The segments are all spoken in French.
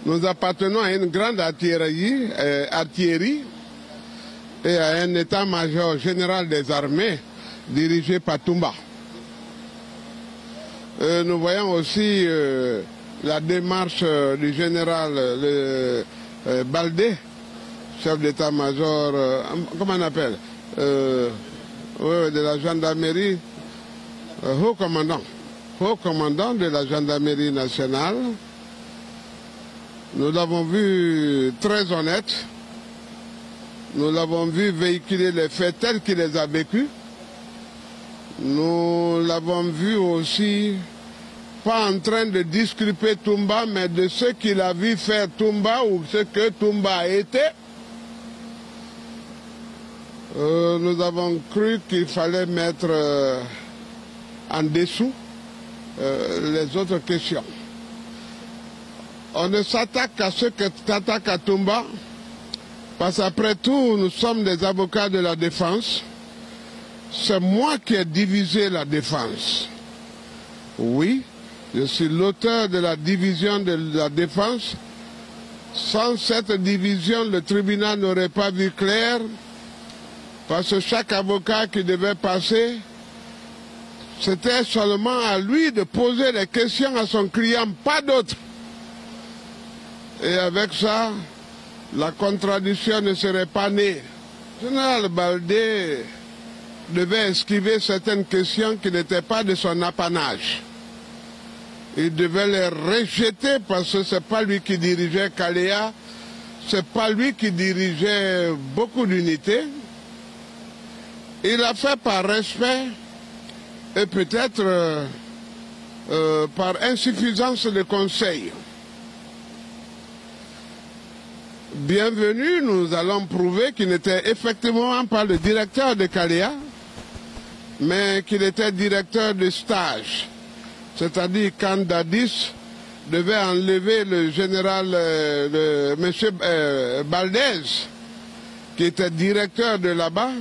Nous appartenons à une grande artillerie et à un état-major général des armées dirigé par Toumba. Nous voyons aussi la démarche du général Baldé, chef d'état-major, comment on appelle, de la gendarmerie, haut commandant de la gendarmerie nationale. Nous l'avons vu très honnête, nous l'avons vu véhiculer les faits tels qu'il les a vécus. Nous l'avons vu aussi, pas en train de disculper Toumba, mais de ce qu'il a vu faire Toumba ou ce que Toumba a été. Nous avons cru qu'il fallait mettre en dessous les autres questions. On ne s'attaque qu'à ce que t'attaques à Toumba, parce qu'après tout, nous sommes des avocats de la défense. C'est moi qui ai divisé la défense. Oui, je suis l'auteur de la division de la défense. Sans cette division, le tribunal n'aurait pas vu clair, parce que chaque avocat qui devait passer, c'était seulement à lui de poser les questions à son client, pas d'autre. Et avec ça, la contradiction ne serait pas née. Le général Baldé devait esquiver certaines questions qui n'étaient pas de son apanage. Il devait les rejeter parce que ce n'est pas lui qui dirigeait Kalea, ce n'est pas lui qui dirigeait beaucoup d'unités. Il a fait par respect et peut-être par insuffisance de conseils. Bienvenue, nous allons prouver qu'il n'était effectivement pas le directeur de Kalea, mais qu'il était directeur de stage. C'est-à-dire quand Dadis devait enlever le général, M. Baldez, qui était directeur de là-bas,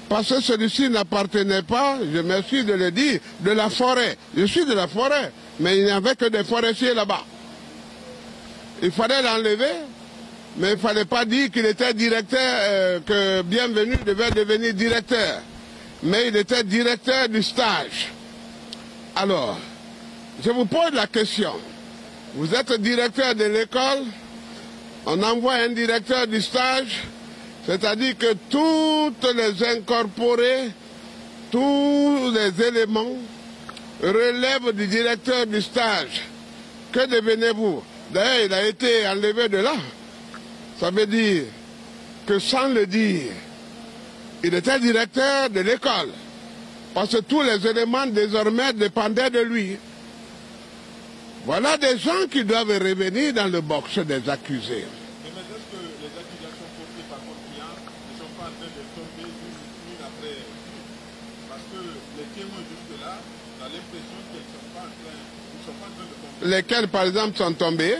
parce que celui-ci n'appartenait pas, je m'excuse de le dire, de la forêt. Je suis de la forêt, mais il n'y avait que des forestiers là-bas. Il fallait l'enlever. Mais il ne fallait pas dire qu'il était directeur, que Bienvenu devait devenir directeur. Mais il était directeur du stage. Alors, je vous pose la question. Vous êtes directeur de l'école, on envoie un directeur du stage, c'est-à-dire que toutes les incorporés, tous les éléments relèvent du directeur du stage. Que devenez-vous? D'ailleurs, il a été enlevé de là. Ça veut dire que sans le dire, il était directeur de l'école. Parce que tous les éléments désormais dépendaient de lui. Voilà des gens qui doivent revenir dans le box des accusés. Mais est-ce que les accusations portées par votre client ne sont pas en train de tomber une après une? Parce que les témoins jusque-là, on a l'impression qu'ils ne sont pas en train de tomber. Lesquels, par exemple, sont tombés?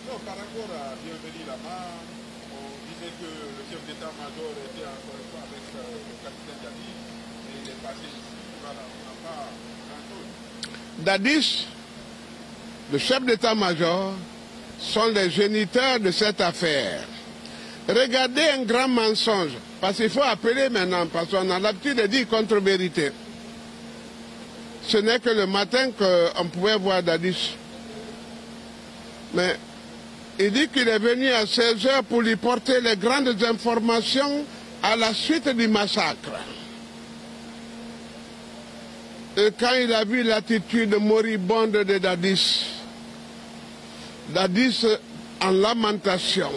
Non, par rapport à Bienvenue là-bas, on disait que le chef d'état-major était encore une fois avec le capitaine Dadis, et il est passé ici. Voilà, on n'a pas grand-chose. Dadis, le chef d'état-major, sont les géniteurs de cette affaire. Regardez un grand mensonge, parce qu'il faut appeler maintenant, parce qu'on a l'habitude de dire contre-vérité. Ce n'est que le matin qu'on pouvait voir Dadis. Mais il dit qu'il est venu à 16 h pour lui porter les grandes informations à la suite du massacre. Et quand il a vu l'attitude moribonde de Dadis, Dadis en lamentation,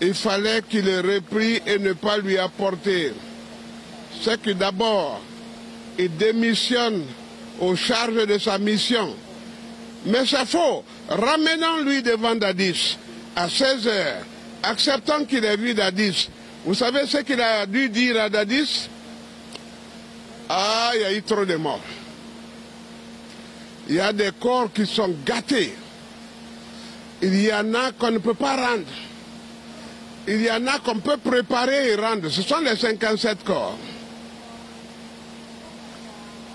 il fallait qu'il le reprie et ne pas lui apporter. C'est que d'abord, il démissionne aux charges de sa mission. Mais c'est faux. Ramenons-lui devant Dadis à 16 h, acceptant qu'il ait vu Dadis. Vous savez ce qu'il a dû dire à Dadis? Ah, il y a eu trop de morts. Il y a des corps qui sont gâtés. Il y en a qu'on ne peut pas rendre. Il y en a qu'on peut préparer et rendre. Ce sont les 57 corps.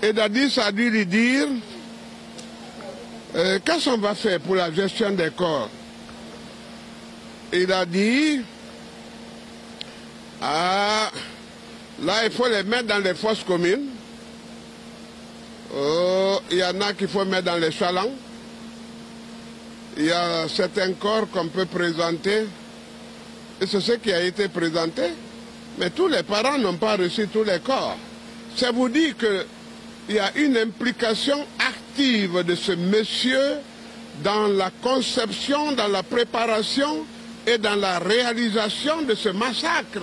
Et Dadis a dû lui dire, Qu'est-ce qu'on va faire pour la gestion des corps? Il a dit, là il faut les mettre dans les fosses communes. Il y en a qu'il faut mettre dans les chalands. Il y a certains corps qu'on peut présenter. Et c'est ce qui a été présenté. Mais tous les parents n'ont pas reçu tous les corps. Ça vous dit qu'il y a une implication active de ce monsieur dans la conception, dans la préparation et dans la réalisation de ce massacre.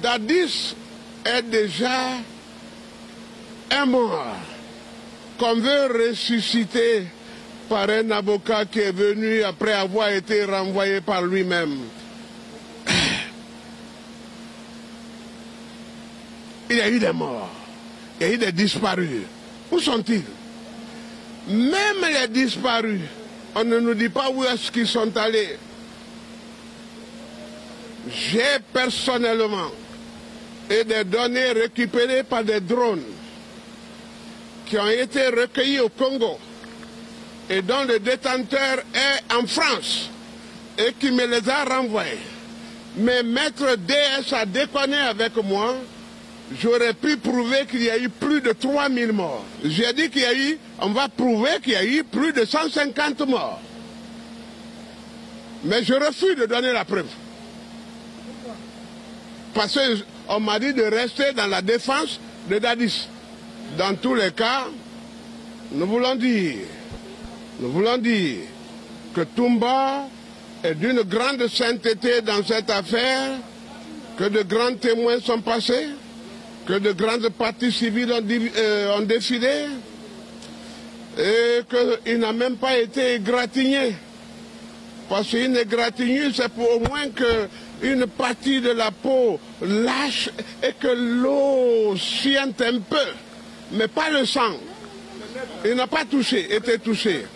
Dadis est déjà un mort qu'on veut ressusciter par un avocat qui est venu après avoir été renvoyé par lui-même. Il y a eu des morts, il y a eu des disparus. Où sont-ils? Même les disparus, on ne nous dit pas où est-ce qu'ils sont allés. J'ai personnellement et des données récupérées par des drones qui ont été recueillis au Congo et dont le détenteur est en France et qui me les a renvoyés. Mais Maître DS a déconné avec moi. J'aurais pu prouver qu'il y a eu plus de 3000 morts. J'ai dit qu'il y a eu, on va prouver qu'il y a eu plus de 150 morts. Mais je refuse de donner la preuve. Parce qu'on m'a dit de rester dans la défense de Dadis. Dans tous les cas, nous voulons dire que Toumba est d'une grande sainteté dans cette affaire, que de grands témoins sont passés, que de grandes parties civiles ont défilé, et qu'il n'a même pas été égratigné. Parce qu'une égratignure, c'est pour au moins qu'une partie de la peau lâche et que l'eau siente un peu, mais pas le sang. Il n'a pas été touché.